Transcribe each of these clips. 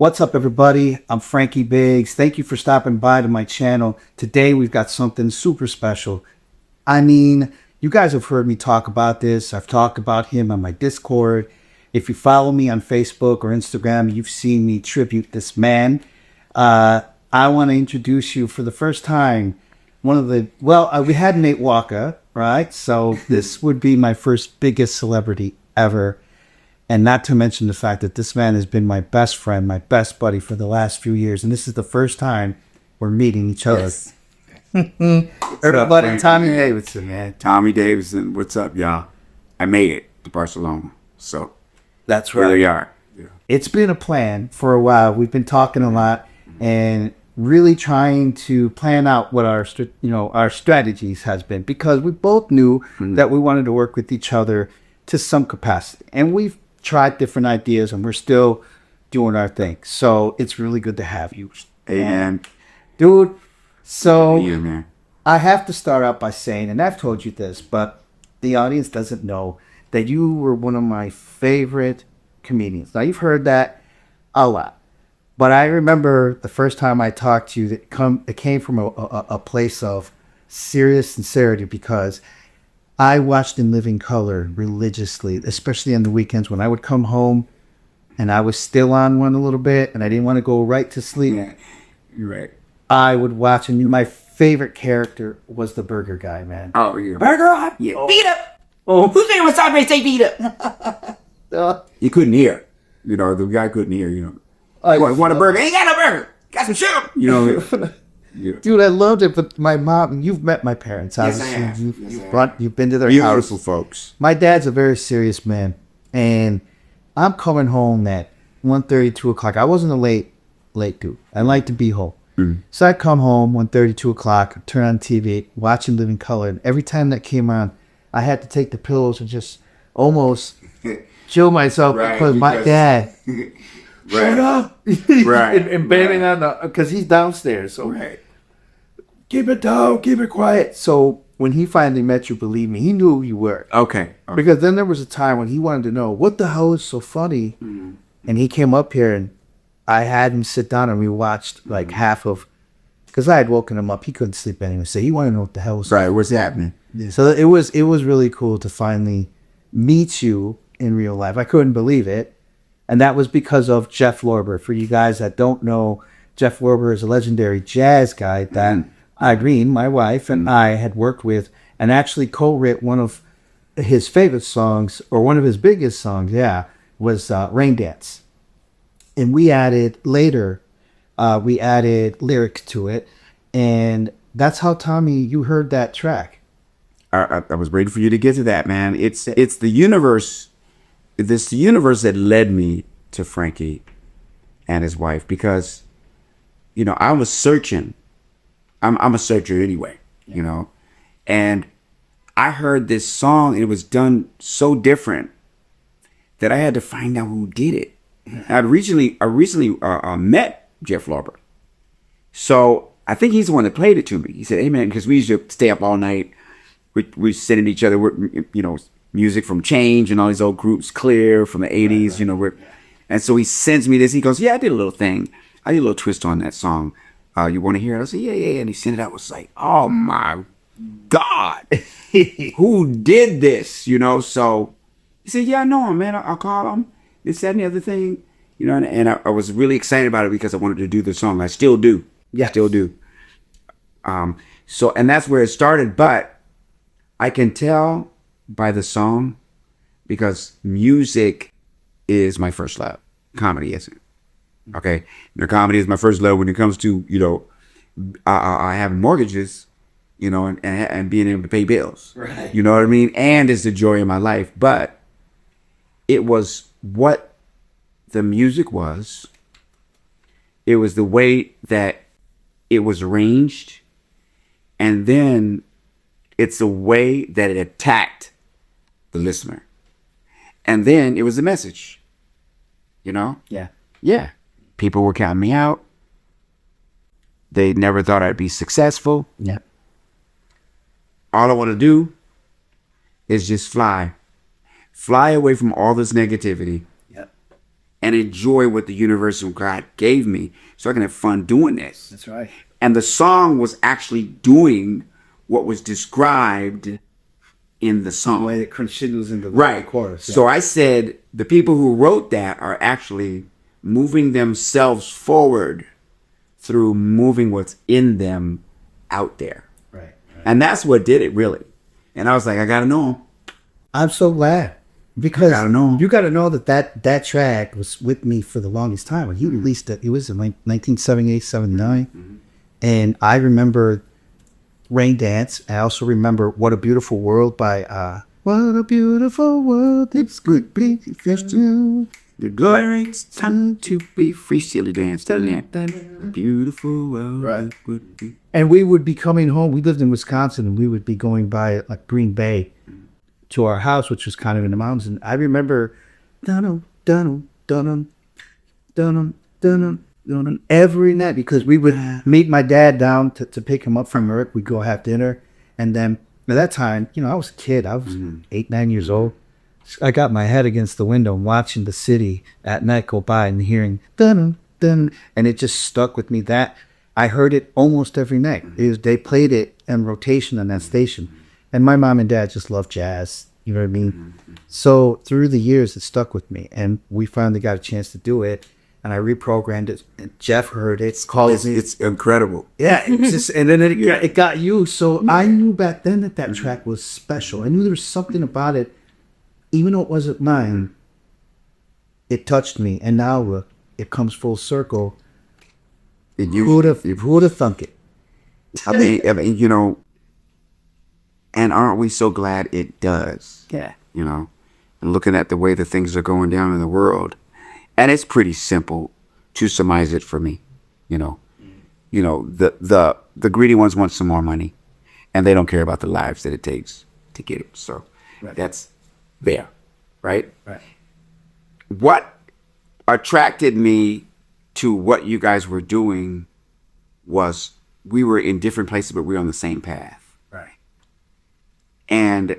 What's up, everybody? I'm Frankie Biggs. Thank you for stopping by to my channel. Today, we've got something super special. I mean, you guys have heard me talk about this. I've talked about him on my Discord. If you follow me on Facebook or Instagram, you've seen me tribute this man. I want to introduce you for the first time. We had Nate Walker, right? So this would be my first biggest celebrity ever. And not to mention the fact that this man has been my best friend, my best buddy for the last few years. And this is the first time we're meeting each other. Yes. Everybody, Tommy Davidson, man. Tommy Davidson, what's up, y'all? I made it to Barcelona, so That's here right. we are. Yeah. It's been a plan for a while. We've been talking a lot and really trying to plan out what our strategies has been, because we both knew that we wanted to work with each other to some capacity. And we've tried different ideas and we're still doing our thing. So it's really good to have you. And Dude, so you, man. I have to start out by saying, and I've told you this, but the audience doesn't know that you were one of my favorite comedians. Now, you've heard that a lot. But I remember the first time I talked to you, it came from a place of serious sincerity, because I watched In Living Color religiously, especially on the weekends when I would come home and I was still on one a little bit and I didn't want to go right to sleep. Yeah, you're right. I would watch, and my favorite character was the burger guy, man. Oh, yeah. Burger up, Yeah. beat up. Oh, who's name was Tommy say beat up? He couldn't hear. You know, the guy couldn't hear, want a burger? Ain't got no burger. Got some sugar. You know, yeah. Dude, I loved it, but my mom, you've met my parents. Yes, Obviously. I have. You've, Yes, you've, I brought, you've been to their Beautiful house. folks. My dad's a very serious man, and I'm coming home at 1:30, 2 o'clock. I wasn't a late dude. I like to be home. So I come home 1:30, 2 o'clock, turn on TV, watching Living Color, and every time that came on, I had to take the pillows and just almost chill myself, Right, because my because- dad, Right. up, Right. and banging on the, because he's downstairs, so Right. keep it down, keep it quiet. So when he finally met you, believe me, he knew who you were. Okay. Because then there was a time when he wanted to know, what the hell is so funny? And he came up here and I had him sit down and we watched like half of, because I had woken him up. He couldn't sleep anyway. So he wanted to know what the hell was Right. What's happening? So it was really cool to finally meet you in real life. I couldn't believe it. And that was because of Jeff Lorber. For you guys that don't know, Jeff Lorber is a legendary jazz guy that Irene, my wife, and I had worked with and actually co-wrote one of his favorite songs, or one of his biggest songs, was Rain Dance. And we added lyrics to it. And that's how, Tommy, you heard that track. I was waiting for you to get to that, man. It's the universe. It's the universe that led me to Frankie and his wife, because, I was searching. I'm a searcher anyway, and I heard this song. It was done so different that I had to find out who did it. I recently met Jeff Lorber, so I think he's the one that played it to me. He said, "Hey man," because we used to stay up all night. We sending each other, music from Change and all these old groups, Clear from the '80s, and so he sends me this. He goes, "Yeah, I did a little thing. I did a little twist on that song. You want to hear it?" I said, "Yeah." And he sent it out. I was like, "Oh my God, who did this?" So he said, "Yeah, I know him, man. I'll call him. This, that, and the other thing." And I was really excited about it because I wanted to do the song. I still do. Yeah. Still do. So, and that's where it started. But I can tell by the song, because music is my first love. Comedy isn't. Okay? Comedy is my first love when it comes to, I have mortgages, and being able to pay bills. Right. You know what I mean? And it's the joy of my life. But it was what the music was. It was the way that it was arranged. And then it's the way that it attacked the listener. And then it was the message. Yeah. Yeah. People were counting me out. They never thought I'd be successful. Yeah. All I want to do is just fly. Fly away from all this negativity. Yep. and enjoy what the universal God gave me so I can have fun doing this. That's right. And the song was actually doing what was described in the song. Way it crescendos into the Right. chorus. So I said the people who wrote that are actually moving themselves forward through moving what's in them out there. Right. And that's what did it, really. And I was like, I got to know him. I'm so glad. Because gotta know. you got to know that track was with me for the longest time. When he released it, it was in like 1978, 79. And I remember Rain Dance. I also remember What a Beautiful World by What a Beautiful World It's Good Be You. The glorious time to be free, silly dance. Beautiful world. Right. Would be. And we would be coming home. We lived in Wisconsin, and we would be going by like Green Bay to our house, which was kind of in the mountains. And I remember dun dun dun dun dun every night, because we would meet my dad down to pick him up from work. We'd go have dinner, and then at that time, I was a kid. I was 8, 9 years old. I got my head against the window and watching the city at night go by and hearing dun dun, and it just stuck with me. That I heard it almost every night. They played it in rotation on that station, and my mom and dad just loved jazz. You know what I mean? So through the years, it stuck with me, and we finally got a chance to do it, and I reprogrammed it. And Jeff heard it. It's incredible. Yeah, it's just, and then it got you. So I knew back then that track was special. I knew there was something about it. Even though it wasn't mine, it touched me, and now it comes full circle. And Who'd have thunk it? I mean, and aren't we so glad it does? Yeah. And looking at the way the things are going down in the world, and it's pretty simple to surmise it for me. The greedy ones want some more money, and they don't care about the lives that it takes to get it. So that's there, right? Right. What attracted me to what you guys were doing was we were in different places, but we were on the same path. Right. And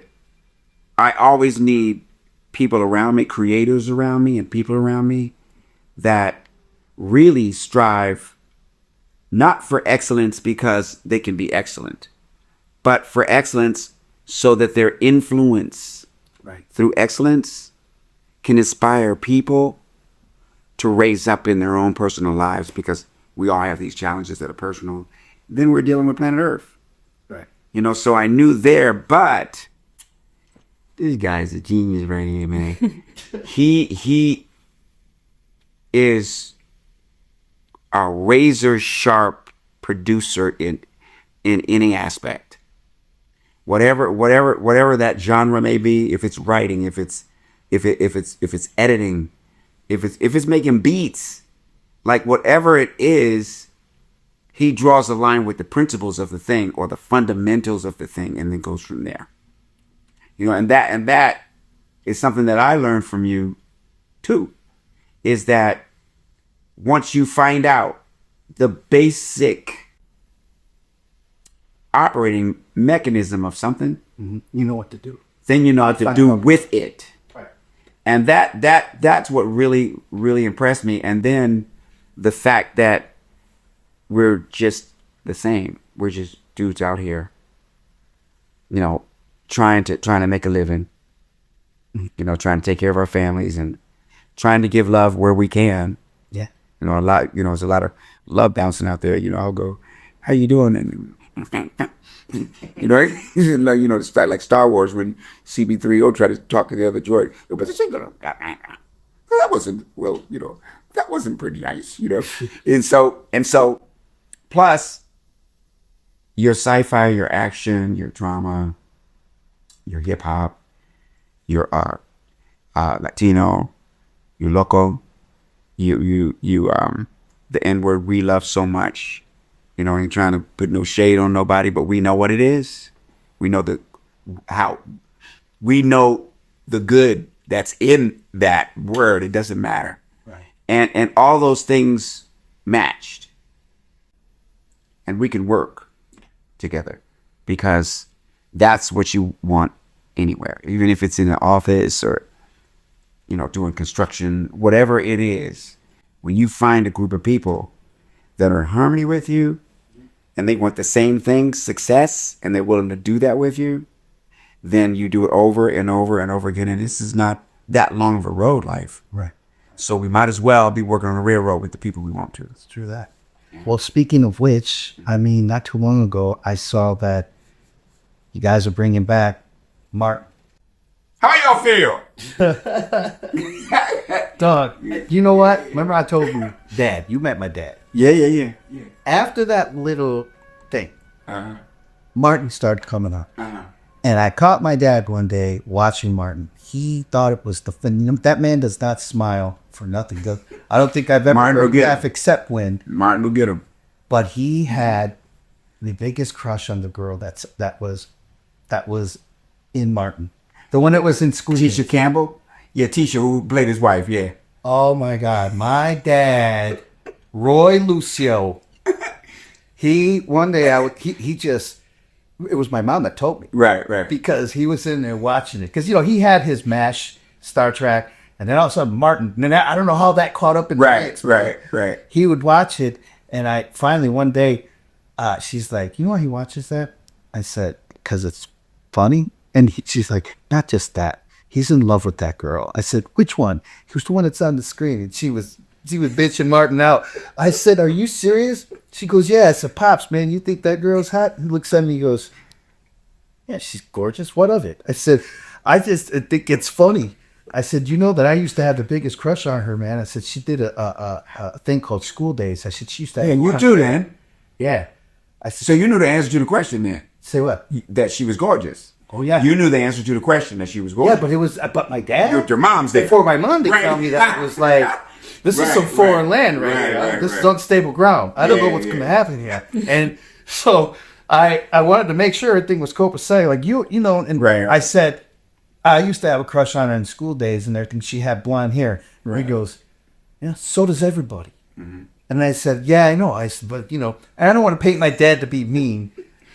I always need people around me, creators around me, and people around me that really strive not for excellence because they can be excellent, but for excellence so that their influence through excellence can inspire people to raise up in their own personal lives, because we all have these challenges that are personal. Then we're dealing with planet Earth. Right. So I knew there, but this guy's a genius right here, man. He is a razor sharp producer in any aspect. Whatever that genre may be, if it's writing, if it's editing, if it's making beats, like whatever it is, he draws a line with the principles of the thing or the fundamentals of the thing, and then goes from there. And that is something that I learned from you too, is that once you find out the basic operating mechanism of something, You know what to do. then you know what to do with it. Right. And that's what really, really impressed me. And then the fact that we're just the same. We're just dudes out here, trying to make a living, trying to take care of our families and trying to give love where we can. Yeah. There's a lot of love bouncing out there. I'll go, how you doing? And it's like Star Wars when CB3O tried to talk to the other droid. But that wasn't pretty nice, And so, plus your sci-fi, your action, your drama, your hip hop, your Latino, your loco, you the N-word we love so much. Ain't trying to put no shade on nobody, but we know what it is. We know the good that's in that word. It doesn't matter. Right. And all those things matched. And we can work together, because that's what you want anywhere, even if it's in an office or doing construction, whatever it is, when you find a group of people that are in harmony with you and they want the same thing, success, and they're willing to do that with you, then you do it over and over and over again. And this is not that long of a road life. Right. So we might as well be working on a railroad with the people we want to. It's true that. Well, speaking of which, I mean, not too long ago, I saw that you guys are bringing back Mark. How y'all feel? Dog, you know what? Remember I told you, Dad, you met my dad. Yeah. After that little thing, Uh-huh. Martin started coming up. Uh-huh. And I caught my dad one day watching Martin. He thought it was the fun. That man does not smile for nothing. I don't think I've ever Martin will heard him get laugh him. except when. Martin will get him. But he had the biggest crush on the girl that was in Martin. The one that was in school. Tisha Campbell? Yeah, Tisha, who played his wife, yeah. Oh my God. My dad, Roy Lucio. One day it was my mom that told me. Right. Because he was in there watching it. Because, he had his MASH, Star Trek, and then all of a sudden Martin. And then I don't know how that caught up in the mix. Right. He would watch it, and I finally one day, she's like, you know why he watches that? I said, because it's funny. And she's like, not just that. He's in love with that girl. I said, which one? He was the one that's on the screen. And she was bitching Martin out. I said, are you serious? She goes, yeah. I said, Pops, man, you think that girl's hot? He looks at me, he goes, yeah, she's gorgeous. What of it? I said, I think it's funny. I said, you know that I used to have the biggest crush on her, man. I said, she did a thing called School Days. I said, she used to have And you too, then. Yeah. I said, So you knew the answer to the question then? say what? That she was gorgeous. Oh, yeah. You knew the answer to the question that she was Yeah, gorgeous. but my dad? Your mom's there. Before my mom, they Right. tell me that it was like, this is some foreign land right here. This is unstable ground. I don't know what's going to happen here. And so I wanted to make sure everything was copacetic. Like, and Right. I said, I used to have a crush on her in School Days and everything. She had blonde hair. Right. He goes, yeah, so does everybody. Mm-hmm. And I said, yeah, I know. I said, but, and I don't want to paint my dad to be mean,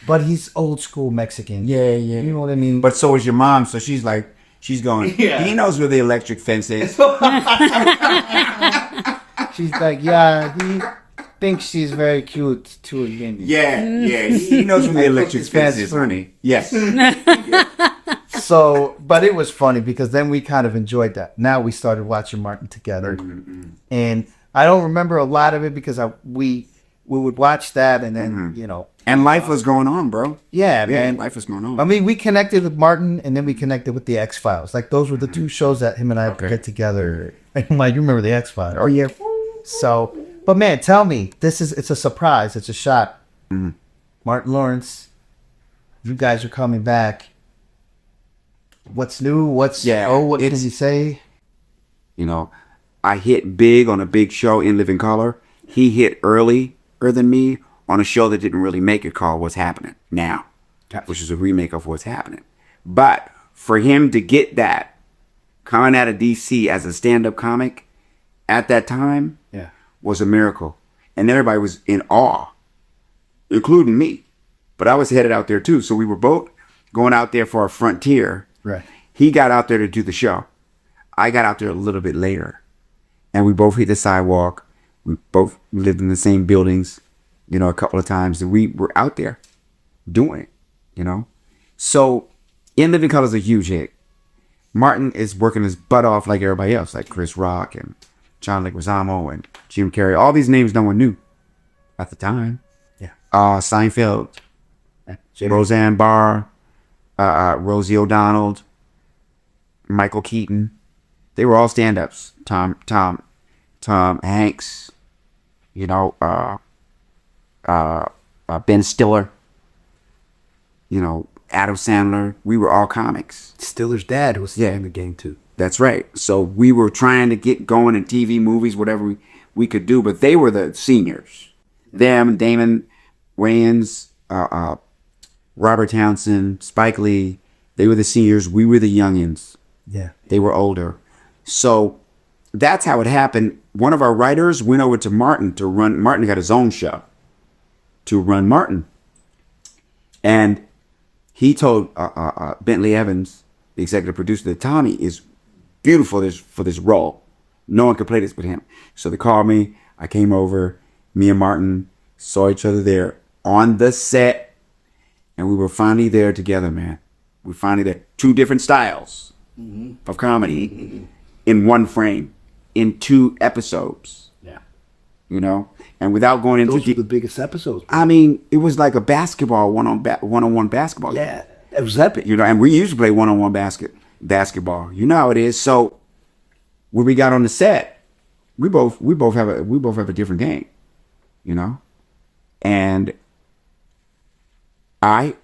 but he's old school Mexican. Yeah. You know what I mean? But so is your mom, so she's going, he knows where the electric fence is. She's like, yeah, he thinks she's very cute too. Yeah. He knows where the electric fence is, honey. Yes. So, but it was funny because then we kind of enjoyed that. Now we started watching Martin together. Mm-hmm. And I don't remember a lot of it because we would watch that and then, And life was going on, bro. Yeah, man. Life was going on. I mean, we connected with Martin and then we connected with the X-Files. Like, those were the two shows that him and I would get together. I'm like, you remember the X-Files? Oh, yeah. So, but man, tell me, it's a surprise. It's a shot. Mm-hmm. Martin Lawrence, you guys are coming back. What's new? What did he say? I hit big on a big show in Living Color. He hit earlier than me on a show that didn't really make it called What's Happening Now, which is a remake of What's Happening. But for him to get that coming out of DC as a stand-up comic at that time was a miracle. And everybody was in awe, including me. But I was headed out there too. So we were both going out there for a frontier. Right. He got out there to do the show. I got out there a little bit later. And we both hit the sidewalk. We both lived in the same buildings, a couple of times. And we were out there doing it, So In Living Color is a huge hit. Martin is working his butt off like everybody else, like Chris Rock and John Leguizamo and Jim Carrey. All these names no one knew at the time. Yeah. Seinfeld, Roseanne Barr, Rosie O'Donnell, Michael Keaton. They were all stand-ups. Tom Hanks, Ben Stiller, Adam Sandler. We were all comics. Stiller's dad was in the game too. That's right. So we were trying to get going in TV, movies, whatever we could do, but they were the seniors. Them, Damon Wayans, Robert Townsend, Spike Lee, they were the seniors. We were the youngins. Yeah. They were older. So that's how it happened. One of our writers went over to Martin to run. Martin got his own show to run Martin. And he told Bentley Evans, the executive producer, that Tommy is beautiful for this role. No one could play this but him. So they called me. I came over. Me and Martin saw each other there on the set, and we were finally there together, man. We finally there. 2 different styles of comedy in one frame, in 2 episodes. Yeah. You know, and without going into Those were the biggest episodes. I mean, it was like a basketball one-on-one basketball. Yeah, it was epic. You know, and we used to play one-on-one basketball. You know how it is. So when we got on the set, we both have a different game. You know, and I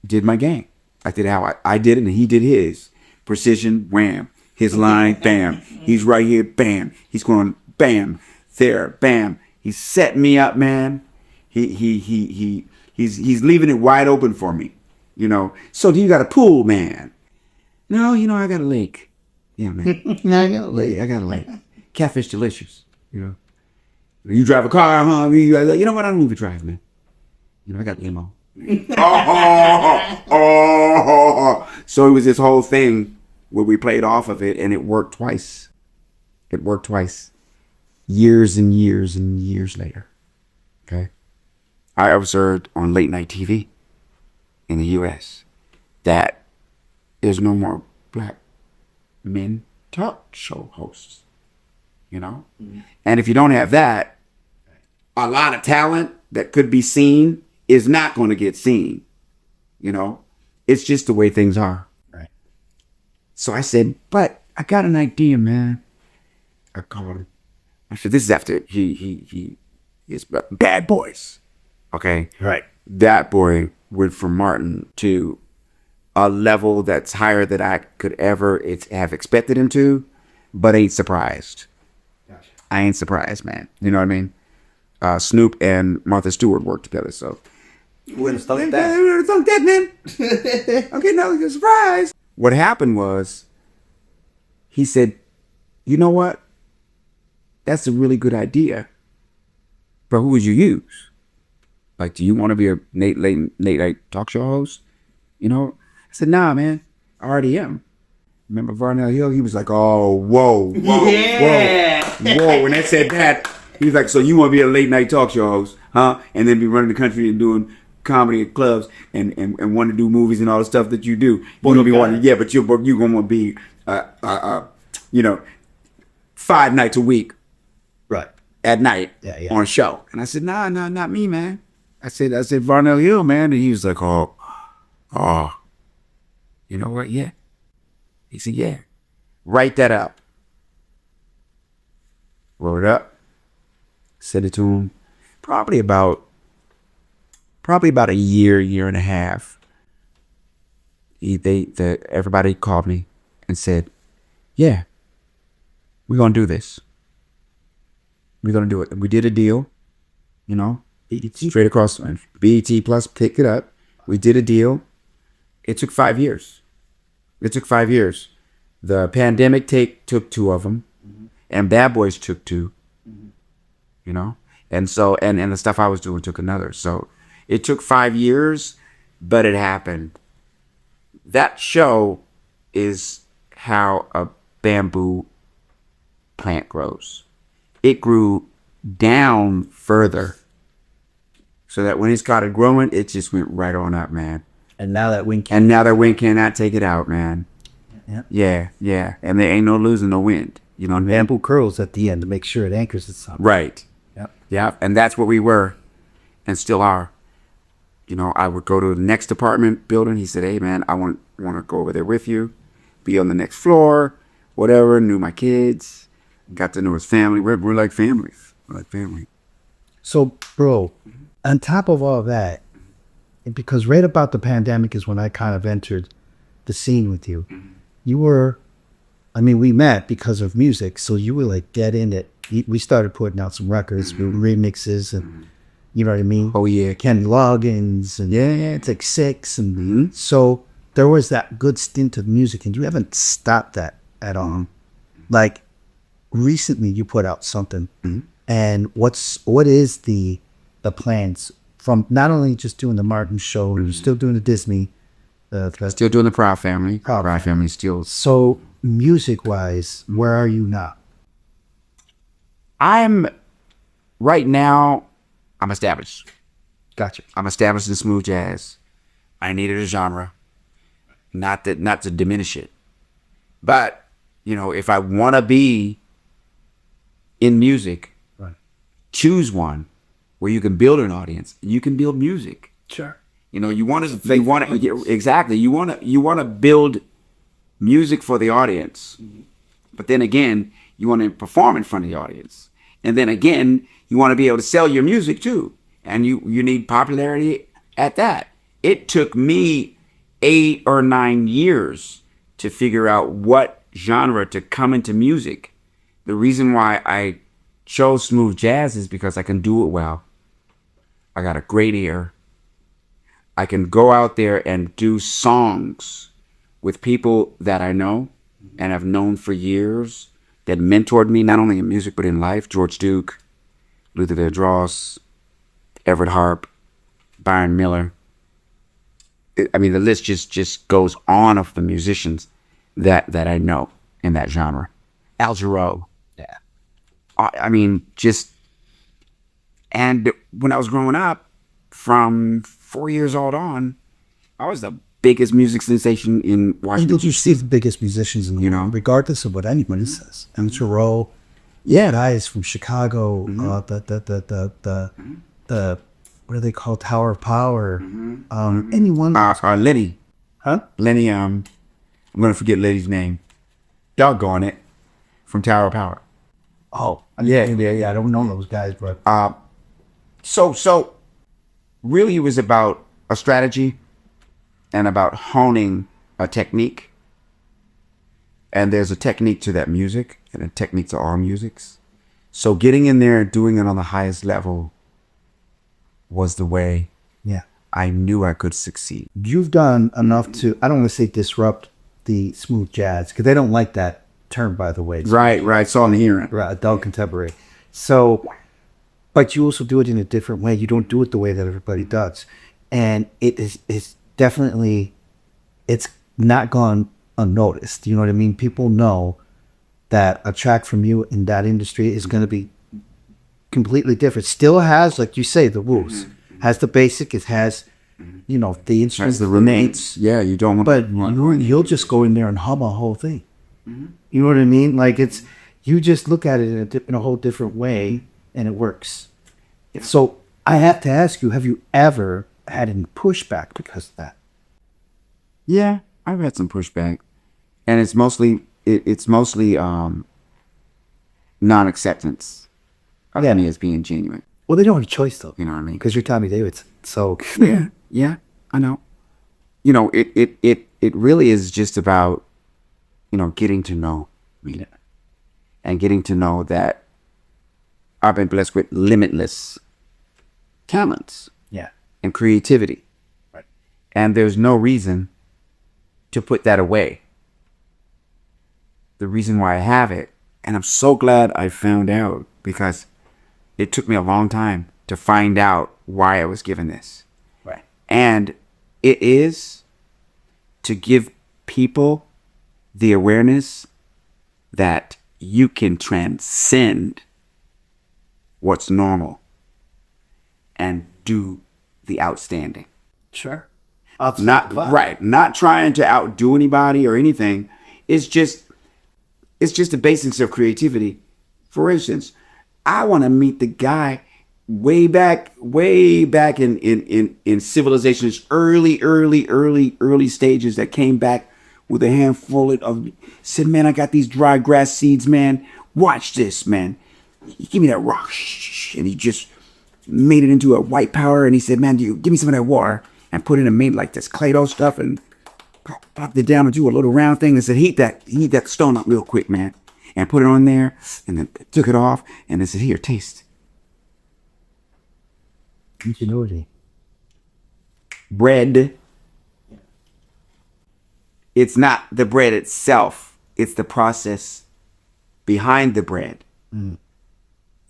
did my game. I did how I did it, and he did his. Precision, wham. His line, bam. He's right here, bam. He's going, bam. There, bam. He set me up, man. He's leaving it wide open for me. You know. So do you got a pool, man? No, you know, I got a lake. Yeah, man. No, I got a lake. I got a lake. Catfish delicious. You know. You drive a car, huh? You know what? I don't even drive, man. You know, I got limo. So it was this whole thing where we played off of it, and it worked twice. It worked twice. Years and years and years later. Okay? I observed on late night TV in the U.S. that there's no more black men talk show hosts. You know? Mm-hmm. And if you don't have that, a lot of talent that could be seen is not going to get seen. You know? It's just the way things are. Right. So I said, but I got an idea, man. I called him. I said, this is after he is Bad Boys. Okay? Right. That boy went from Martin to a level that's higher than I could ever have expected him to, but ain't surprised. Gotcha. I ain't surprised, man. You know what I mean? Snoop and Martha Stewart worked together, so. You wouldn't have thought that. You would have thought that, man. Okay, no, you're surprised. What happened was, he said, you know what? That's a really good idea. But who would you use? Like, do you want to be a late night talk show host? You know? I said, nah, man. I already am. Remember Varnell Hill? He was like, oh, whoa. Yeah. Whoa. When they said that, he was like, so you want to be a late night talk show host, huh? And then be running the country and doing comedy at clubs and want to do movies and all the stuff that you do. You're going to be wanting, yeah, but you're going to want to be, 5 nights a week. Right. At night. Yeah. On a show. And I said, nah, not me, man. I said, Varnell Hill, man. And he was like, oh, you know what? Yeah. He said, yeah. Write that up. Wrote it up. Sent it to him. Probably about a year and a half. Everybody called me and said, yeah, we're going to do this. We're going to do it. And we did a deal, you know, straight across. BET Plus picked it up. We did a deal. It took 5 years. The pandemic took 2 of them, and Bad Boys took 2, you know? And so, and the stuff I was doing took another. So it took 5 years, but it happened. That show is how a bamboo plant grows. It grew down further so that when it started growing, it just went right on up, man. And now that wind cannot take it out, man. Yep. Yeah. And there ain't no losing no wind. You know what I mean? Bamboo curls at the end to make sure it anchors itself. Right. Yep. Yeah. And that's what we were and still are. You know, I would go to the next apartment building. He said, hey, man, I want to go over there with you, be on the next floor, whatever, knew my kids. Got to know his family. We're like families. We're like family. So, bro, on top of all that, because right about the pandemic is when I kind of entered the scene with you. You were, we met because of music. So you were like dead in it. We started putting out some records, remixes, and you know what I mean? Oh, yeah. Kenny Loggins, and it's like 6. And so there was that good stint of music, and you haven't stopped that at all. Like, recently you put out something, and what is the plans from not only just doing the Martin show, you're still doing the Disney, Still doing the Proud Family. Proud Family still. So music-wise, where are you now? Right now, I'm established. Gotcha. I'm established in smooth jazz. I needed a genre. Not to diminish it. But, if I want to be in music, Right. choose one where you can build an audience. You can build music. Sure. Exactly. You want to build music for the audience. But then again, you want to perform in front of the audience. And then again, you want to be able to sell your music too. And you need popularity at that. It took me 8 or 9 years to figure out what genre to come into music. The reason why I chose smooth jazz is because I can do it well. I got a great ear. I can go out there and do songs with people that I know and have known for years that mentored me, not only in music, but in life. George Duke, Luther Vandross, Everett Harp, Byron Miller. The list just goes on of the musicians that I know in that genre. Al Jarreau. Yeah. And when I was growing up, from 4 years old on, I was the biggest music sensation in Washington. Did you see the biggest musicians in the world, regardless of what anybody says? And Thoreau, guys from Chicago, the what do they call Tower of Power? Anyone? Lenny. Huh? Lenny, I'm going to forget Lenny's name. Doggone it. From Tower of Power. Oh, yeah. I don't know those guys, but So really it was about a strategy and about honing a technique. And there's a technique to that music and a technique to all musics. So getting in there and doing it on the highest level was the way I knew I could succeed. You've done enough to, I don't want to say disrupt the smooth jazz, because they don't like that term, by the way. Right. It's all inherent. Right, adult contemporary. So, but you also do it in a different way. You don't do it the way that everybody does. And it's definitely, it's not gone unnoticed. You know what I mean? People know that a track from you in that industry is going to be completely different. Still has, like you say, the rules. Has the basic. It has, the instruments. Has the remains. Yeah, you don't want. But you'll just go in there and hum a whole thing. You know what I mean? Like you just look at it in a whole different way, and it works. So I have to ask you: have you ever had any pushback because of that? Yeah, I've had some pushback, and it's mostly non-acceptance of me as being genuine. Well, they don't have a choice, though. You know what I mean? Because you're Tommy Davidson. So Yeah, I know. It really is just about, getting to know me and getting to know that I've been blessed with limitless talents and creativity. Right. And there's no reason to put that away. The reason why I have it, and I'm so glad I found out, because it took me a long time to find out why I was given this. Right. And it is to give people the awareness that you can transcend what's normal and do the outstanding. Sure. Not trying to outdo anybody or anything. It's just the basics of creativity. For instance, I want to meet the guy way back in civilization's early stages that came back with a handful of, said, man, I got these dry grass seeds, man. Watch this, man. Give me that rock. And he just made it into a white powder. And he said, man, give me some of that water. And put it in and made like this Play-Doh stuff and popped it down and do a little round thing and said, heat that stone up real quick, man. And put it on there, and then took it off, and they said, here, taste. Ingenuity. Bread. It's not the bread itself. It's the process behind the bread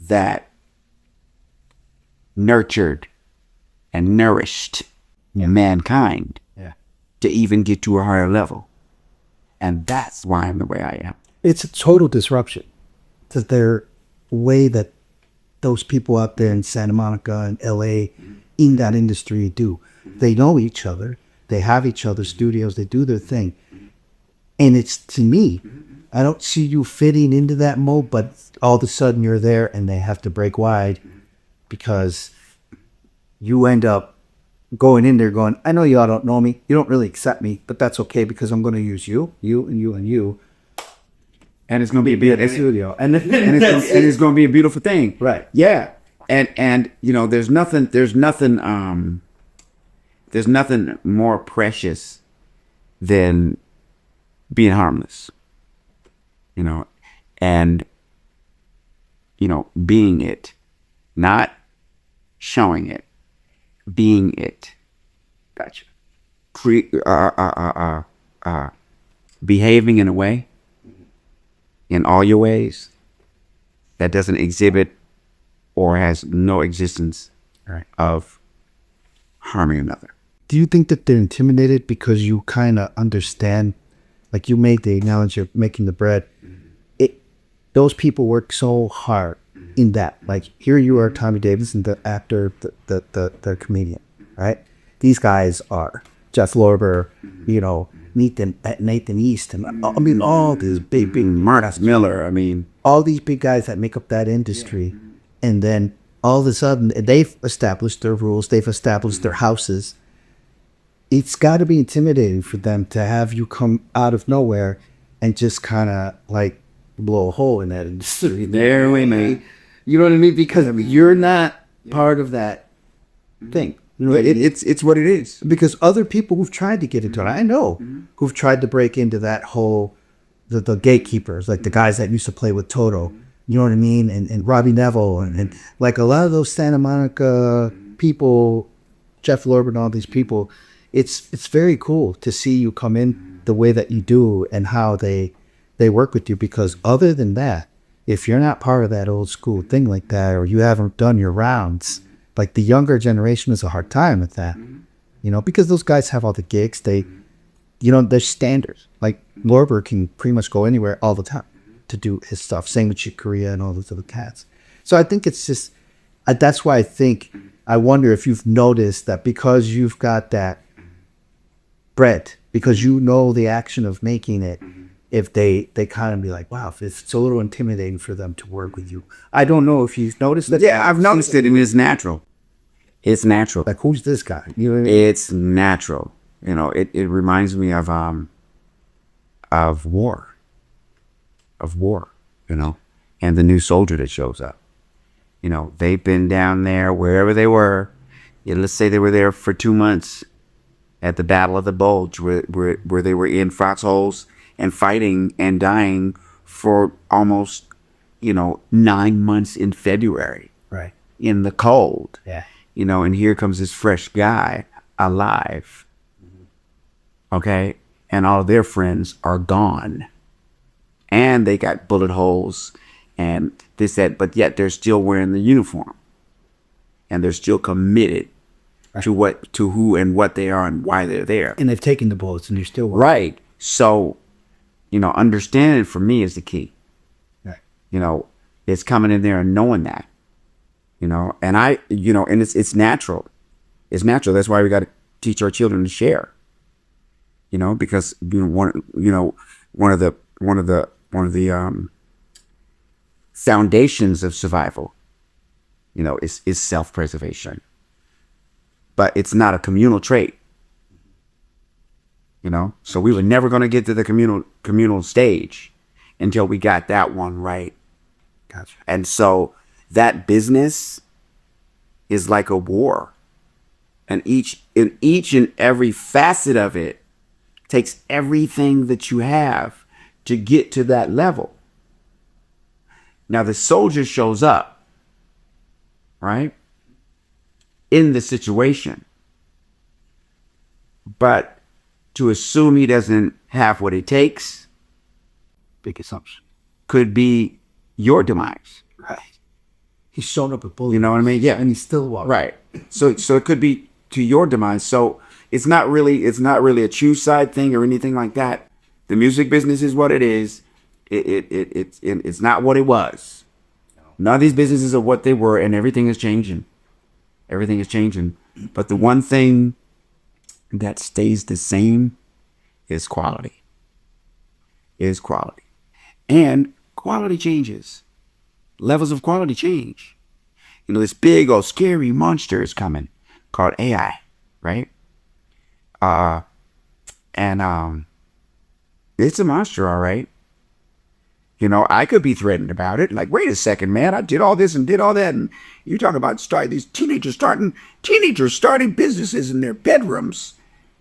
that nurtured and nourished mankind. Yeah. to even get to a higher level. And that's why I'm the way I am. It's a total disruption to their way that those people out there in Santa Monica and LA in that industry do. They know each other. They have each other's studios. They do their thing. And it's, to me, I don't see you fitting into that mold, but all of a sudden you're there and they have to break wide because you end up going in there going, I know y'all don't know me. You don't really accept me, but that's okay because I'm going to use you, and you, and you. And it's going to be a beautiful studio. And it's going to be a beautiful thing. Right. Yeah. And you know, there's nothing more precious than being harmless. You know, and you know, being it, not showing it, being it. Gotcha. Behaving in a way, in all your ways, that doesn't exhibit or has no existence of harming another. Do you think that they're intimidated because you kind of understand, like you made the analogy of making the bread? Those people work so hard in that. Like here you are, Tommy Davidson, the actor, the comedian, right? These guys are Jeff Lorber, you know, Nathan East, and I mean all these big Marcus Miller. I mean, all these big guys that make up that industry, and then all of a sudden they've established their rules, they've established their houses. It's got to be intimidating for them to have you come out of nowhere and just kind of like blow a hole in that industry. there we may. You know what I mean? Because you're not part of that thing. You know, It's what it is. because other people who've tried to get into it, I know, who've tried to break into that whole, the gatekeepers, like the guys that used to play with Toto, you know what I mean? And Robbie Neville, and like a lot of those Santa Monica people, Jeff Lorber and all these people, it's very cool to see you come in the way that you do and how they work with you, because other than that, if you're not part of that old school thing like that, or you haven't done your rounds, like the younger generation has a hard time with that, you know, because those guys have all the gigs. They, you know, there's standards. Like Lorber can pretty much go anywhere all the time to do his stuff. Same with Chick Corea and all those other cats. So I think it's just, that's why I wonder if you've noticed that because you've got that bread, because you know the action of making it, if they kind of be like, wow, it's a little intimidating for them to work with you. I don't know if you've noticed that. Yeah, I've noticed it, and it's natural. It's natural. Like, who's this guy? You know what I mean? It's natural. You know, it reminds me of war. Of war, you know, and the new soldier that shows up. You know, they've been down there wherever they were. Yeah, let's say they were there for 2 months at the Battle of the Bulge, where they were in foxholes and fighting and dying for almost, you know, 9 months in February. Right. In the cold. Yeah. You know, and here comes this fresh guy alive. Okay? And all of their friends are gone. And they got bullet holes and this, that, but yet they're still wearing the uniform. And they're still committed to who and what they are and why they're there. And they've taken the bullets and you're still working. Right. So, you know, understanding for me is the key. Right. You know, it's coming in there and knowing that. You know, and and it's natural. It's natural. That's why we got to teach our children to share. You know, because one of the foundations of survival, you know, is self-preservation. But it's not a communal trait. You know, so we were never going to get to the communal stage until we got that one right. Gotcha. And so that business is like a war, and each and every facet of it takes everything that you have to get to that level. Now the soldier shows up, right, in the situation, but to assume he doesn't have what it takes, Big assumption. could be your demise. Right. He's shown up with bullets. You know what I mean? Yeah. And he's still walking. Right. So it could be to your demise. So, it's not really a true side thing or anything like that. The music business is what it is. It's not what it was. None of these businesses are what they were, and everything is changing. Everything is changing. But the one thing that stays the same is quality. Is quality. And quality changes. Levels of quality change. You know, this big old scary monster is coming called AI, right? And it's a monster, all right. You know, I could be threatened about it. Like, wait a second, man, I did all this and did all that. And you're talking about these teenagers starting businesses in their bedrooms.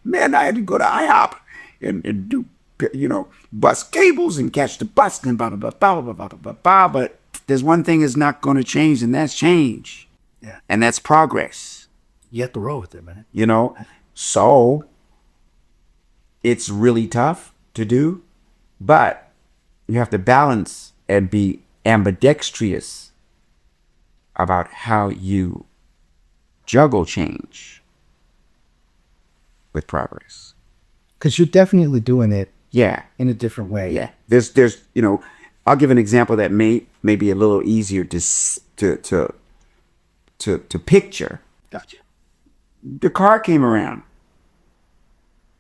Man, I had to go to IHOP and do, you know, bust cables and catch the bus and blah, blah, blah, blah, blah, blah, blah, blah. But there's one thing is not going to change, and that's change. Yeah. And that's progress. You have to roll with it, man. You know? So it's really tough to do, but you have to balance and be ambidextrous about how you juggle change with progress. Because you're definitely doing it Yeah. in a different way. Yeah. There's, you know, I'll give an example that may be a little easier to picture. Gotcha. The car came around.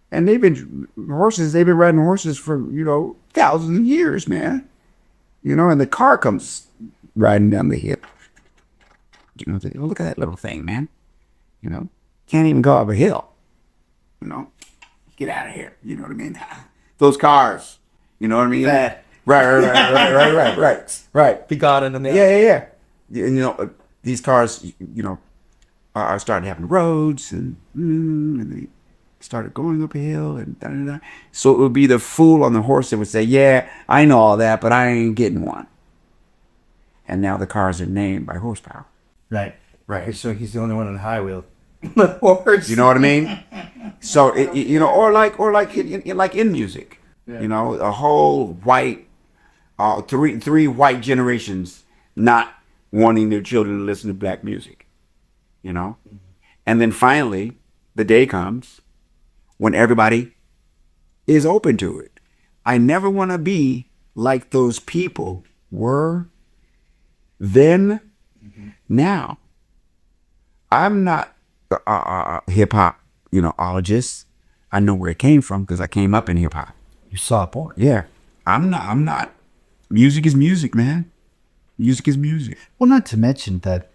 And they've been riding horses for, you know, thousands of years, man. You know, and the car comes riding down the hill. You know, look at that little thing, man. You know, can't even go up a hill. You know, get out of here. You know what I mean? Those cars. You know what I mean? That. Right. Be God in the Yeah. You know, these cars, you know, are starting having roads and they started going up a hill and da-da-da. So it would be the fool on the horse that would say, yeah, I know all that, but I ain't getting one. And now the cars are named by horsepower. Right. So he's the only one on the high wheel. The horse. You know what I mean? So, you know, or like in music, you know, a whole white, three white generations not wanting their children to listen to black music, you know? And then finally, the day comes when everybody is open to it. I never want to be like those people were then. Now, I'm not a hip hop, you know, ologist. I know where it came from because I came up in hip hop. You saw a porn. Yeah, I'm not. Music is music, man. Music is music. Well, not to mention that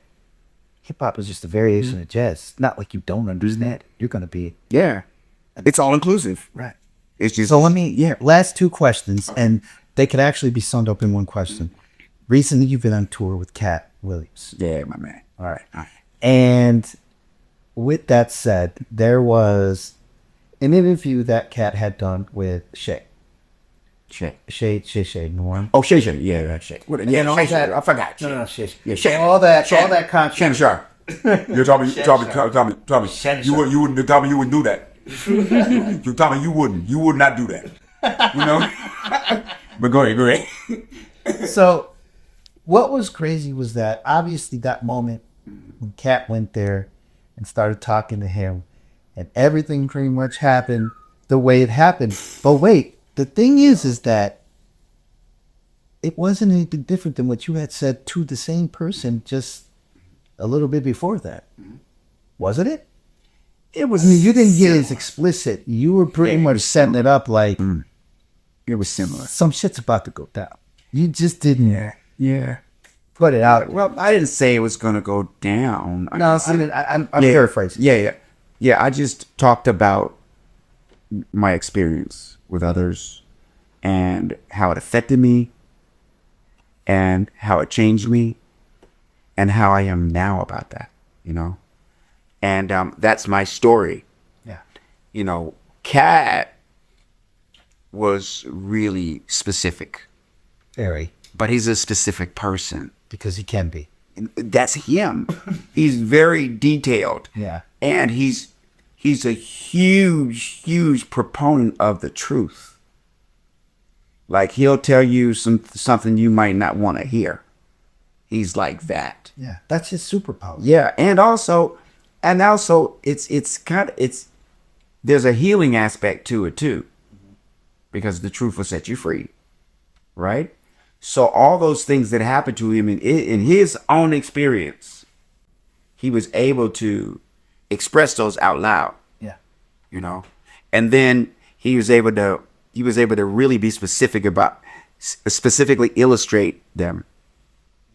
hip hop is just a variation of jazz. It's not like you don't understand it. You're going to be. Yeah, it's all inclusive. Right. It's just So last two questions, and they could actually be summed up in one question. Recently, you've been on tour with Cat Williams. Yeah, my man. All right. And with that said, there was an interview that Cat had done with Shay. Shay Norm. Oh, Shay. Yeah, that's Shay. Yeah, no, that- I forgot. No, Shay. Yeah, Shay. All that content. Shannon Sharp. You're Tommy. Shannon You wouldn't tell me you wouldn't do that. You tell me you wouldn't. You would not do that. You know? But go ahead. So, what was crazy was that obviously that moment when Cat went there and started talking to him, and everything pretty much happened the way it happened. But wait, the thing is that it wasn't anything different than what you had said to the same person just a little bit before that, wasn't it? It was. I mean, you didn't get as explicit. You were pretty much setting it up like It was similar. some shit's about to go down. You just didn't Yeah. put it out. Well, I didn't say it was going to go down. No, I'm paraphrasing. Yeah, I just talked about my experience with others and how it affected me and how it changed me and how I am now about that, you know? And that's my story. Yeah. You know, Cat was really specific, Very. but he's a specific person. Because he can be. That's him. He's very detailed. Yeah. And he's a huge proponent of the truth. Like he'll tell you something you might not want to hear. He's like that. Yeah. That's his superpower. Yeah, and also it's there's a healing aspect to it too, because the truth will set you free, right? So all those things that happened to him in his own experience, he was able to express those out loud, Yeah. you know, and then he was able to really be specifically illustrate them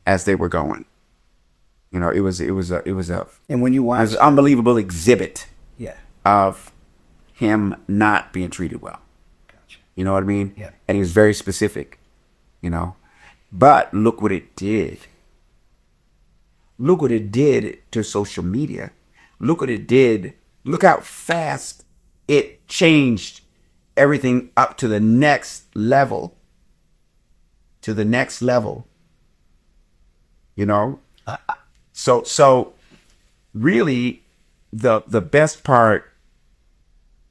as they were going. You know, it was And when you watch, an unbelievable exhibit yeah, of him not being treated well. gotcha. You know what I mean? Yeah. And he was very specific, you know. But look what it did. Look what it did to social media. Look what it did. Look how fast it changed everything up to the next level. To the next level. You know? So really the best part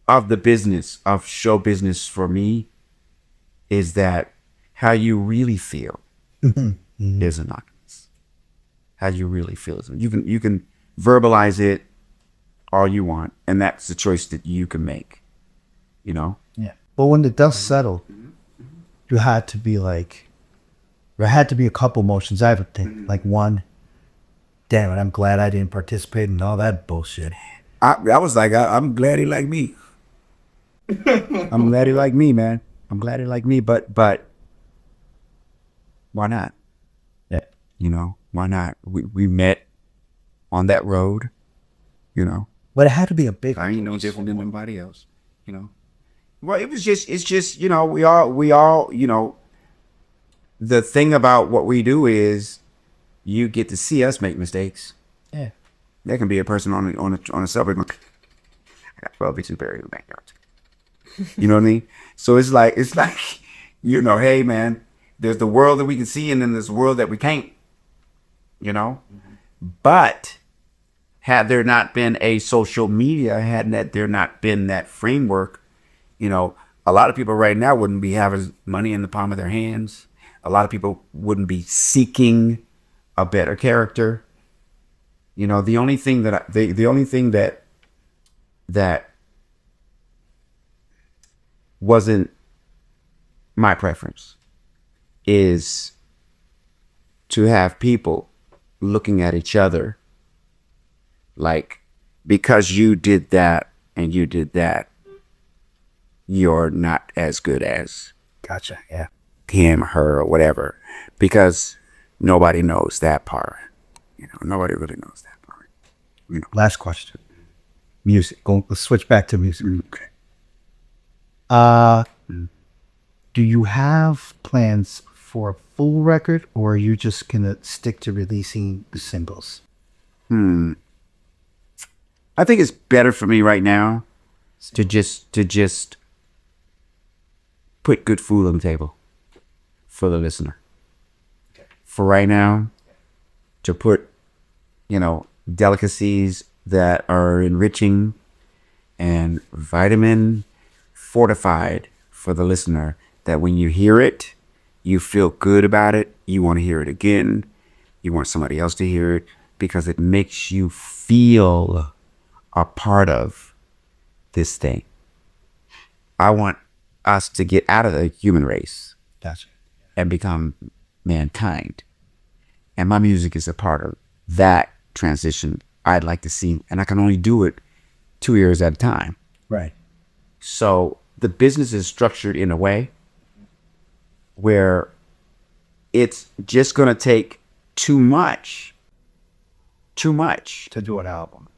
of the business, of show business for me, is that how you really feel is innocuous. How you really feel is, you can verbalize it all you want, and that's the choice that you can make. You know? Yeah. But when the dust settled, you had to be like, there had to be a couple motions. I would think, like one, damn it, I'm glad I didn't participate in all that bullshit. I was like, I'm glad he like me. I'm glad he like me, man. I'm glad he like me, but why not? Yeah. You know, why not? We met on that road, you know. But it had to be a big. I ain't no different than anybody else, you know. Well, it's just, you know, we all, you know, the thing about what we do is you get to see us make mistakes. Yeah. There can be a person on a subway going, I got 12 B2 buried in the backyard. You know what I mean? So it's like, you know, hey man, there's the world that we can see, and then there's the world that we can't, you know? But had there not been a social media, there not been that framework, you know, a lot of people right now wouldn't be having money in the palm of their hands. A lot of people wouldn't be seeking a better character. You know, the only thing that that wasn't my preference is to have people looking at each other like, because you did that and you did that, you're not as good as Gotcha. Yeah. him, her, or whatever, because nobody knows that part. You know, nobody really knows that part. You know. Last question. Music. Let's switch back to music. Okay. Do you have plans for a full record, or are you just gonna stick to releasing the singles? I think it's better for me right now to just put good food on the table for the listener. For right now, to put, you know, delicacies that are enriching and vitamin fortified for the listener, that when you hear it, you feel good about it. You want to hear it again. You want somebody else to hear it, because it makes you feel a part of this thing. I want us to get out of the human race Gotcha. and become mankind. And my music is a part of that transition I'd like to see. And I can only do it 2 years at a time. Right. So the business is structured in a way where it's just going to take too much To do an album.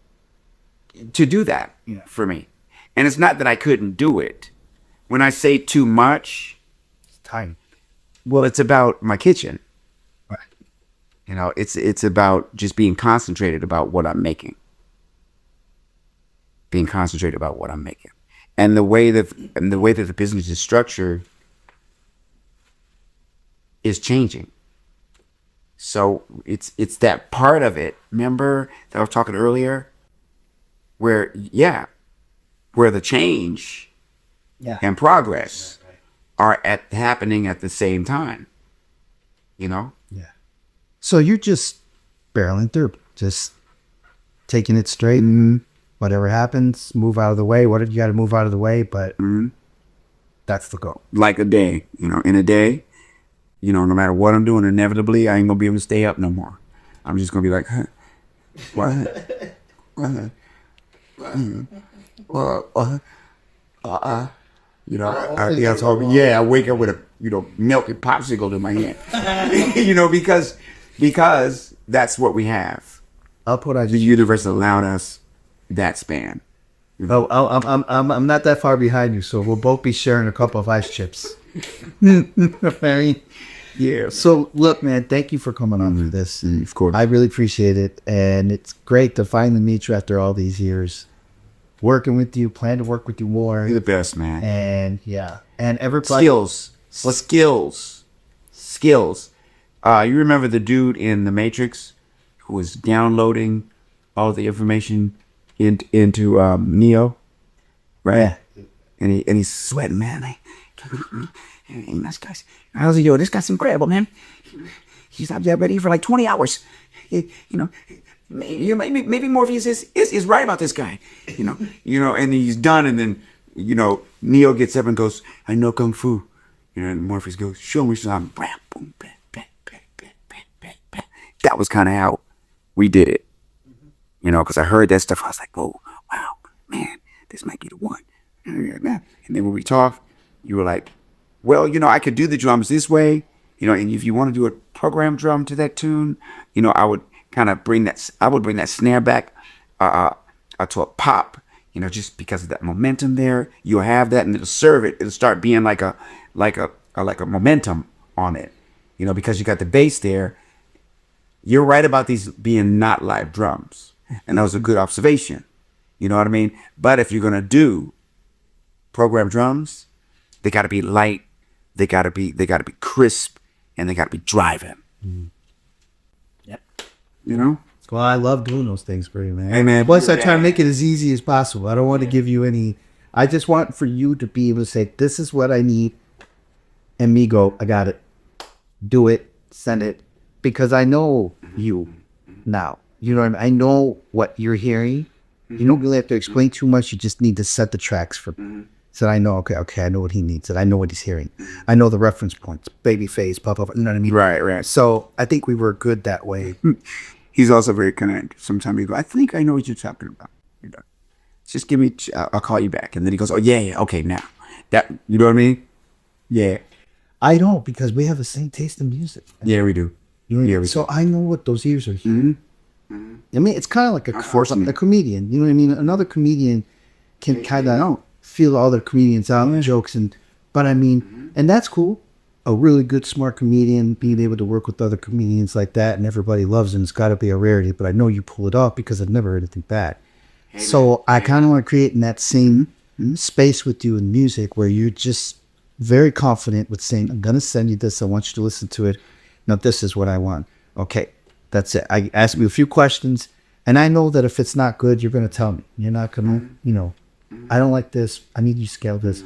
to do that Yeah. for me. And it's not that I couldn't do it. When I say too much, It's time. well, it's about my kitchen. Right. You know, it's about just being concentrated about what I'm making. Being concentrated about what I'm making. And the way that the business is structured is changing. So it's that part of it. Remember that I was talking earlier, where the change Yeah. and progress are happening at the same time. You know? Yeah. So you're just barreling through, just taking it straight. Whatever happens, move out of the way. What if you got to move out of the way? But that's the goal. Like a day, in a day, no matter what I'm doing, inevitably, I ain't gonna be able to stay up no more. I'm just gonna be like, huh, what? I wake up with a, melted popsicle in my hand, because that's what we have. I'll put The universe allowed us that span. Oh, I'm not that far behind you, so we'll both be sharing a couple of ice chips. Very. Yeah. So look, man, thank you for coming on for this. Of course. I really appreciate it, and it's great to finally meet you after all these years. Working with you, plan to work with you more. You're the best, man. And and everybody. Skills. You remember the dude in The Matrix who was downloading all the information into Neo, right? Yeah. And he's sweating, man. Hey, nice guys. How's he doing? This guy's incredible, man. He's up there ready for like 20 hours. Maybe Morpheus is right about this guy. And he's done, and then Neo gets up and goes, I know Kung Fu. And Morpheus goes, show me some. That was kind of how we did it. Because I heard that stuff. I was like, oh, wow, man, this might be the one. And then when we talked, you were like, well, I could do the drums this way, and if you want to do a program drum to that tune, I would kind of bring that snare back to a pop, just because of that momentum there. You'll have that, and it'll serve it. It'll start being like a momentum on it, because you got the bass there. You're right about these being not live drums, and that was a good observation. You know what I mean? But if you're gonna do program drums, they got to be light, they got to be crisp, and they got to be driving. Yep. Well, I love doing those things for you, man. Hey, man. Plus, I try to make it as easy as possible. I don't want to give you any. I just want for you to be able to say, this is what I need. And me go, I got it. Do it. Send it. Because I know you now. You know what I mean? I know what you're hearing. You don't really have to explain too much. You just need to set the tracks for me. So I know, okay, I know what he needs. And I know what he's hearing. I know the reference points. Baby face, pop, you know what I mean? Right. So I think we were good that way. He's also very kind. Sometimes he goes, I think I know what you're talking about. Just give me, I'll call you back. And then he goes, oh, yeah, okay, now. That, you know what I mean? Yeah. I don't, because we have the same taste in music. Yeah, we do. So I know what those ears are hearing. I mean, it's kind of like a comedian. You know what I mean? Another comedian can kind of feel all the comedians out and jokes, but I mean, and that's cool. A really good, smart comedian being able to work with other comedians like that, and everybody loves it. It's got to be a rarity. But I know you pull it off because I've never heard anything bad. So I kind of want to create in that same space with you in music, where you're just very confident with saying, "I'm gonna send you this. I want you to listen to it. Now, this is what I want." Okay, that's it. I ask you a few questions, and I know that if it's not good, you're going to tell me. You're not going to, I don't like this. I need you to scale this.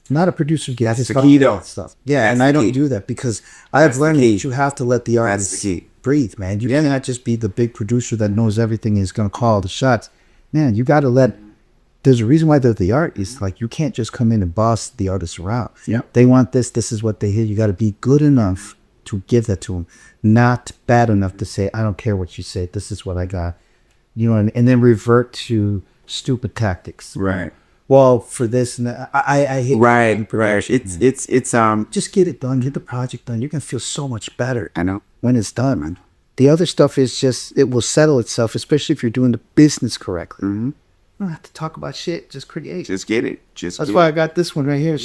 Not a producer gets That's the key, though. Stuff. Yeah, and I don't do that because I've learned that you have to let the artist breathe, man. You cannot just be the big producer that knows everything and is going to call the shots. Man, you got to let. There's a reason why they're the artists. Like, you can't just come in and boss the artists around. Yeah, they want this. This is what they hear. You got to be good enough to give that to them, not bad enough to say, I don't care what you say, this is what I got, and then revert to stupid tactics. Right. Well, for this and that, I hate. Right. It's just get it done, get the project done. You're gonna feel so much better. I know when it's done, man. The other stuff is just, it will settle itself, especially if you're doing the business correctly. You don't have to talk about shit. Just create. Just get it. That's why I got this one right here.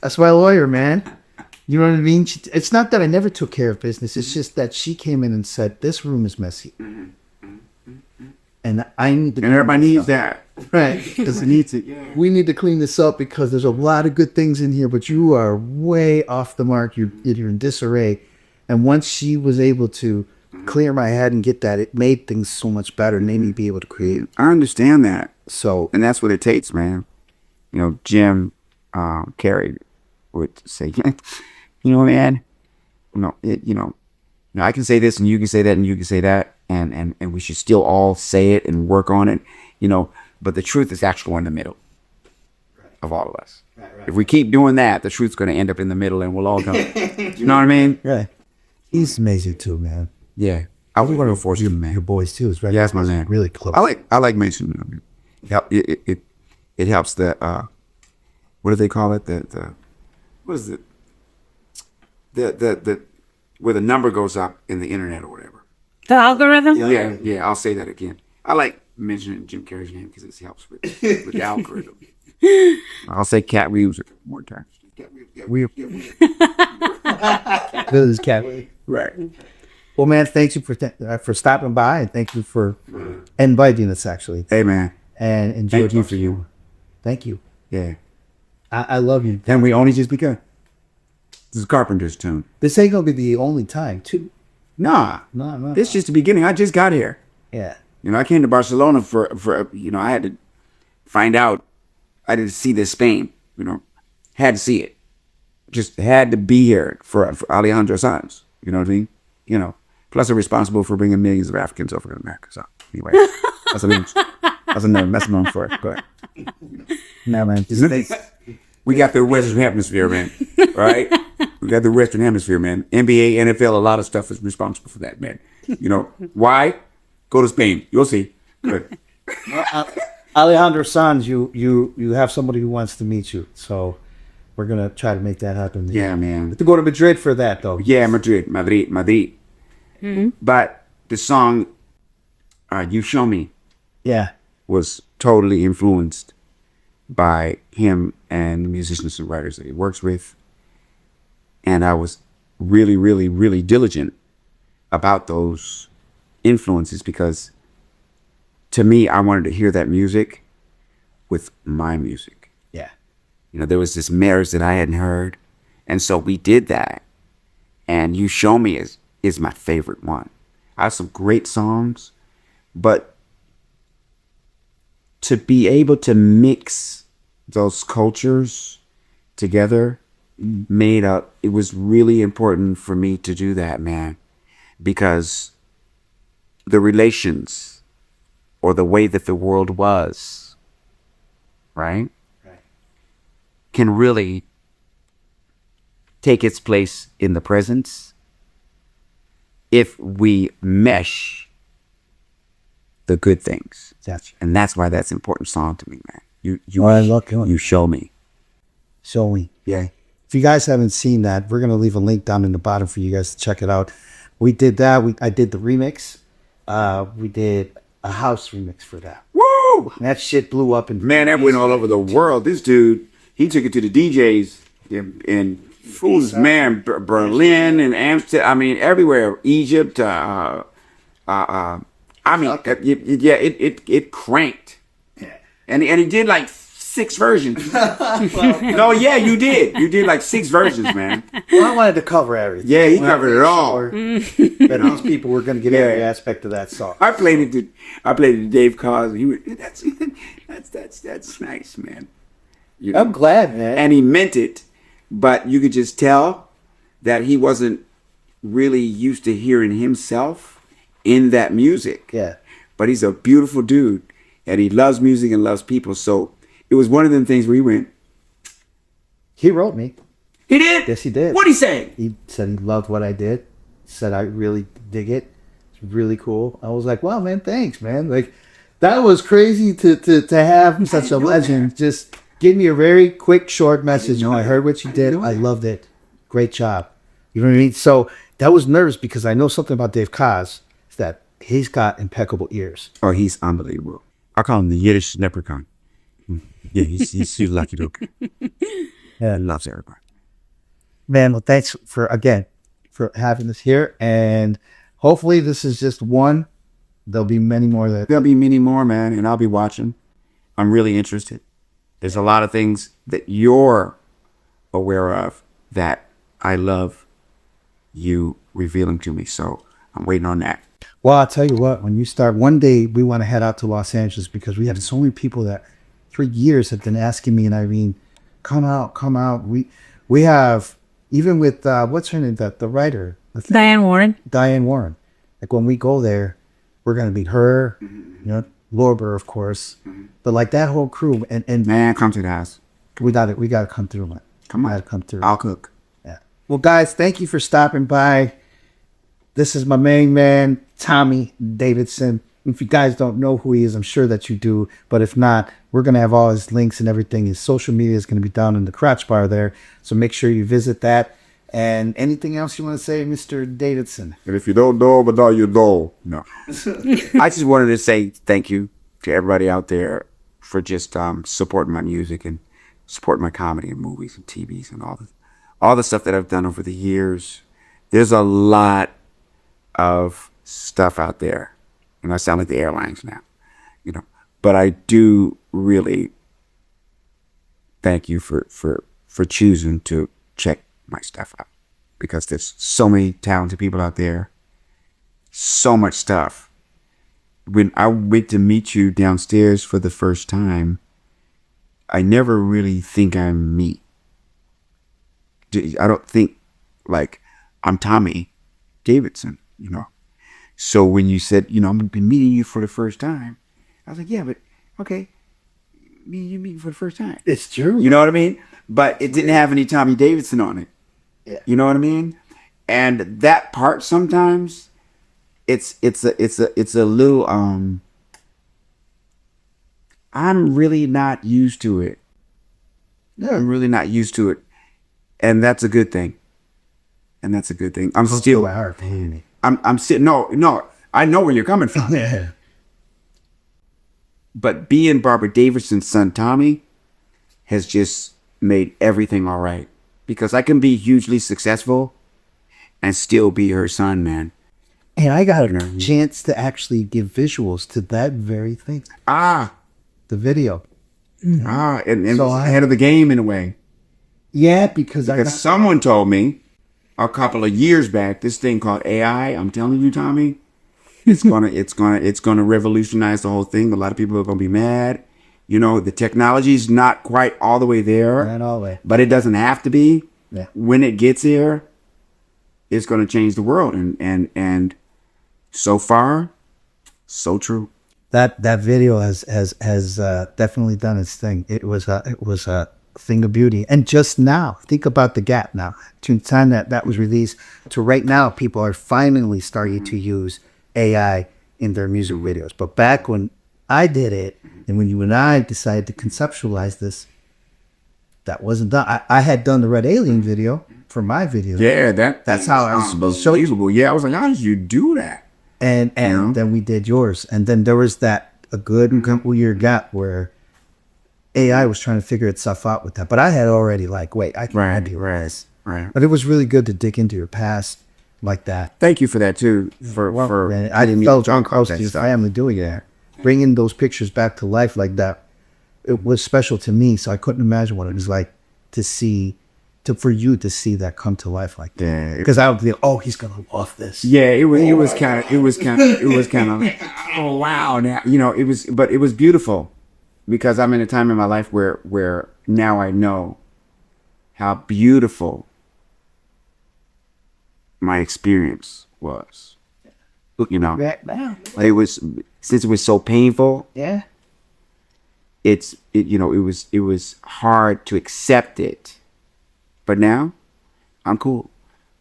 That's my lawyer, man. You know what I mean? It's not that I never took care of business. It's just that she came in and said, this room is messy. And I need to... And everybody needs that. Right. Because it needs it. Yeah. We need to clean this up because there's a lot of good things in here, but you are way off the mark. You're in disarray. And once she was able to clear my head and get that, it made things so much better and made me be able to create. I understand that. So... And that's what it takes, man. Jim Carrey would say... man, I can say this and you can say that and you can say that, and we should still all say it and work on it, you know, but the truth is actually in the middle of all of us. If we keep doing that, the truth's going to end up in the middle and we'll all go. You know what I mean? Right. He's amazing too, man. Yeah. I was going to force you, man. Your boys too, is right? Yeah, that's my man. Really close. I like mentioning them. It helps that what do they call it? The what is it? The where the number goes up in the internet or whatever. The algorithm? Yeah, I'll say that again. I like mentioning Jim Carrey's name because it helps with the algorithm. I'll say Cat Reeves more times. This is Cat. Right. Well, man, thank you for stopping by, and thank you for inviting us, actually. Hey, man. And enjoyed Thank you for you. Thank you. Yeah. I love you. And we only just begun. This is Carpenter's tune. This ain't gonna be the only time, too. Nah. No. This is just the beginning. I just got here. Yeah. You know, I came to Barcelona for you know, I had to find out. I didn't see this Spain, you know. Had to see it. Just had to be here for Alejandro Sanz. You know what I mean? You know. Plus, I'm responsible for bringing millions of Africans over to America. So, anyway, that's another message for it. But No, man. we got the Western Hemisphere, man. Right? We got the Western Hemisphere, man. NBA, NFL, a lot of stuff is responsible for that, man. You know why? Go to Spain. You'll see. Good. Alejandro Sanz, you have somebody who wants to meet you, so we're gonna try to make that happen. Yeah, man. Have to go to Madrid for that, though. Yeah, Madrid. Mm-hmm. But the song You Show Me Yeah. was totally influenced by him and the musicians and writers that he works with. And I was really, really, really diligent about those influences because to me, I wanted to hear that music with my music. Yeah. You know, there was this marriage that I hadn't heard. And so we did that. And You Show Me is my favorite one. I have some great songs, but to be able to mix those cultures together it was really important for me to do that, man, because the relations or the way that the world was, right, can really take its place in the present if we mesh the good things. And that's why that's an important song to me, man. You show me. Show me. Yeah. If you guys haven't seen that, we're gonna leave a link down in the bottom for you guys to check it out. We did that. I did the remix. We did a house remix for that. Woo! And that shit blew up. And Man, that went all over the world. This dude, he took it to the DJs in Berlin and Amsterdam. I mean, everywhere. Egypt. I mean, it cranked. Yeah. And he did like 6 versions. No, yeah, you did. You did like 6 versions, man. Well, I wanted to cover everything. Yeah, he covered it all. That these people were going to get every aspect of that song. I played it to Dave Cos. He was, that's nice, man. You know? I'm glad, man. And he meant it, but you could just tell that he wasn't really used to hearing himself in that music. Yeah. But he's a beautiful dude, and he loves music and loves people. So it was one of them things where he went. He wrote me. He did? Yes, he did. What'd he say? He said he loved what I did. Said I really dig it. It's really cool. I was like, wow, man, thanks, man. Like, that was crazy to have such a legend just give me a very quick, short message. I heard what you did. I loved it. Great job. You know what I mean? So that was nervous because I know something about Dave Cos is that he's got impeccable ears. Oh, he's unbelievable. I call him the Yiddish leprechaun. Yeah, he's lucky dude. Yeah. He loves everybody. Man, well, thanks for having us here. And hopefully this is just one. There'll be many more. There'll be many more, man, and I'll be watching. I'm really interested. There's a lot of things that you're aware of that I love you revealing to me. So I'm waiting on that. Well, I'll tell you what, when you start, one day we want to head out to Los Angeles because we have so many people that for years have been asking me and Irene, come out. We have, even with, what's her name, the writer? Diane Warren. Diane Warren. Like when we go there, we're going to meet her, you know, Lorber, of course, but like that whole crew, and Man, come to the house. we gotta come through, man. Come on. Gotta come through. I'll cook. Yeah. Well, guys, thank you for stopping by. This is my main man, Tommy Davidson. If you guys don't know who he is, I'm sure that you do. But if not, we're going to have all his links and everything. His social media is going to be down in the crotch bar there. So make sure you visit that. And anything else you want to say, Mr. Davidson? And if you don't know, but now you know. No. I just wanted to say thank you to everybody out there for just supporting my music and supporting my comedy and movies and TVs and all the stuff that I've done over the years. There's a lot of stuff out there. And I sound like the airlines now, But I do really thank you for choosing to check my stuff out, because there's so many talented people out there, so much stuff. When I went to meet you downstairs for the first time, I never really think I'm me. I don't think like I'm Tommy Davidson, So when you said, I'm going to be meeting you for the first time, I was like, yeah, but okay, you meet me for the first time. It's true. You know what I mean? But it didn't have any Tommy Davidson on it. Yeah. You know what I mean? And that part sometimes, it's a little I'm really not used to it. Yeah. I'm really not used to it, and that's a good thing. I'm still. I'm sitting. No. I know where you're coming from. Yeah. But being Barbara Davidson's son, Tommy, has just made everything all right. Because I can be hugely successful and still be her son, man. And I got a chance to actually give visuals to that very thing. The video. And So ahead of the game in a way. Yeah, because Someone told me a couple of years back, this thing called AI, I'm telling you, Tommy, it's gonna revolutionize the whole thing. A lot of people are gonna be mad. The technology's not quite all the way there. Not all the way. But it doesn't have to be. Yeah. When it gets there, it's gonna change the world. And so far, so true. That video has definitely done its thing. It was a thing of beauty. And just now, think about the gap now between the time that was released to right now. People are finally starting to use AI in their music videos. But back when I did it, and when you and I decided to conceptualize this, that wasn't done. I had done the Red Alien video for my video. Yeah, that's how I was supposed to unbelievable. Yeah, I was like, how did you do that? And then we did yours. And then there was a good couple year gap where AI was trying to figure itself out with that. But I had already I can be right. Right. But it was really good to dig into your past like that. Thank you for that too. And I felt close to your family doing it. Bringing those pictures back to life like that, it was special to me. So I couldn't imagine what it was like for you to see that come to life like that. Yeah. Because I would be, he's gonna love this. Yeah, it was kind of oh wow. Now it was beautiful, because I'm in a time in my life where now I know how beautiful my experience was. Right now. It was, since it was so painful. Yeah. It was hard to accept it, but now I'm cool.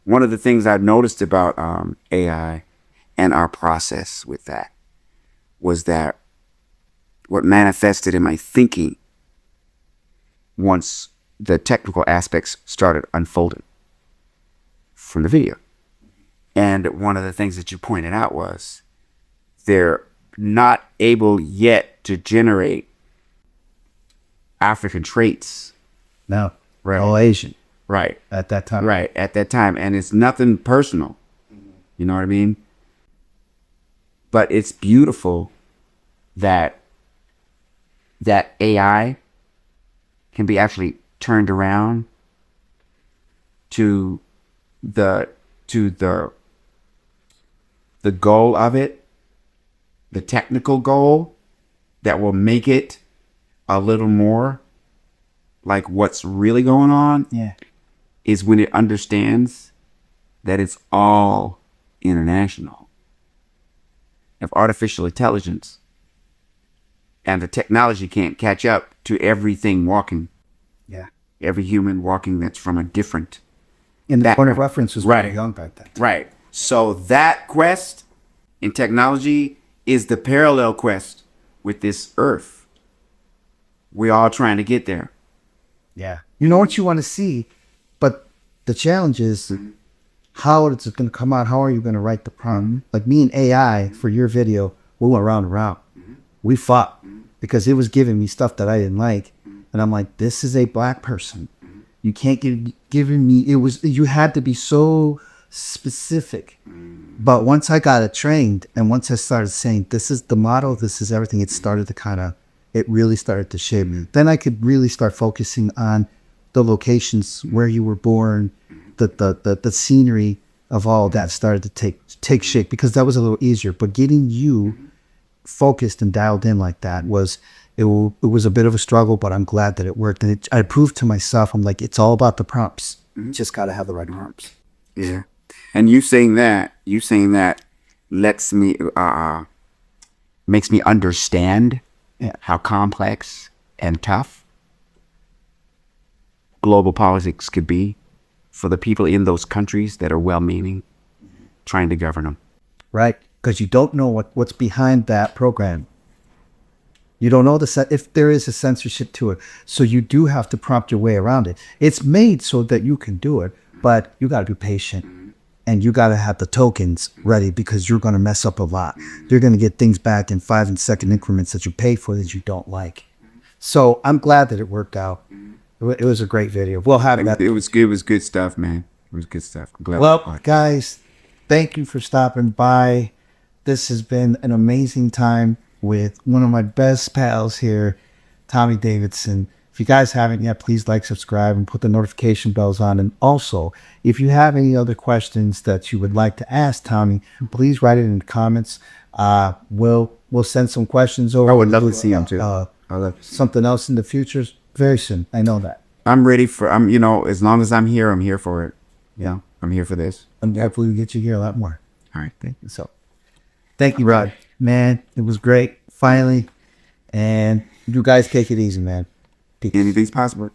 One of the things I noticed about AI and our process with that was that what manifested in my thinking once the technical aspects started unfolding from the video. And one of the things that you pointed out was they're not able yet to generate African traits. No. Right. All Asian. Right. At that time. Right. At that time. And it's nothing personal. You know what I mean? But it's beautiful that AI can be actually turned around to the goal of it, the technical goal that will make it a little more like what's really going on. Yeah. Is when it understands that it's all international. If artificial intelligence and the technology can't catch up to everything walking. Yeah. Every human walking that's from a different. And the That- point of reference was right. very young back then. Right. So that quest in technology is the parallel quest with this earth. We're all trying to get there. Yeah. You know what you want to see, but the challenge is how is it going to come out? How are you going to write the prompt? Like me and AI for your video, we went round and round. We fought because it was giving me stuff that I didn't like. And I'm like, this is a black person. You can't giving me, you had to be so specific. But once I got it trained and once I started saying, this is the model, this is everything, it started to it really started to shape me. Then I could really start focusing on the locations where you were born, the scenery of all that started to take shape because that was a little easier. But getting you focused and dialed in like that was it was a bit of a struggle, but I'm glad that it worked. And I proved to myself, I'm like, it's all about the prompts. Just got to have the right prompts. Yeah. And you saying that lets me, makes me understand how complex and tough global politics could be for the people in those countries that are well-meaning, trying to govern them. Right? Because you don't know what's behind that program. You don't know if there is a censorship to it. So you do have to prompt your way around it. It's made so that you can do it, but you got to be patient. And you got to have the tokens ready because you're going to mess up a lot. You're going to get things back in 5 and second increments that you pay for that you don't like. So I'm glad that it worked out. It was a great video. We'll have that. It was good. It was good stuff, man. It was good stuff. I'm glad. Well, guys, thank you for stopping by. This has been an amazing time with one of my best pals here, Tommy Davidson. If you guys haven't yet, please like, subscribe, and put the notification bells on. And also, if you have any other questions that you would like to ask Tommy, please write it in the comments. We'll send some questions over. I would love to see him too. Something else in the future very soon. I know that. I'm ready for. As long as I'm here for it. Yeah, I'm here for this. And hopefully we get you here a lot more. All right, thank you. So, thank you, Rod. Man, it was great. Finally. And you guys take it easy, man. Peace. Anything's possible.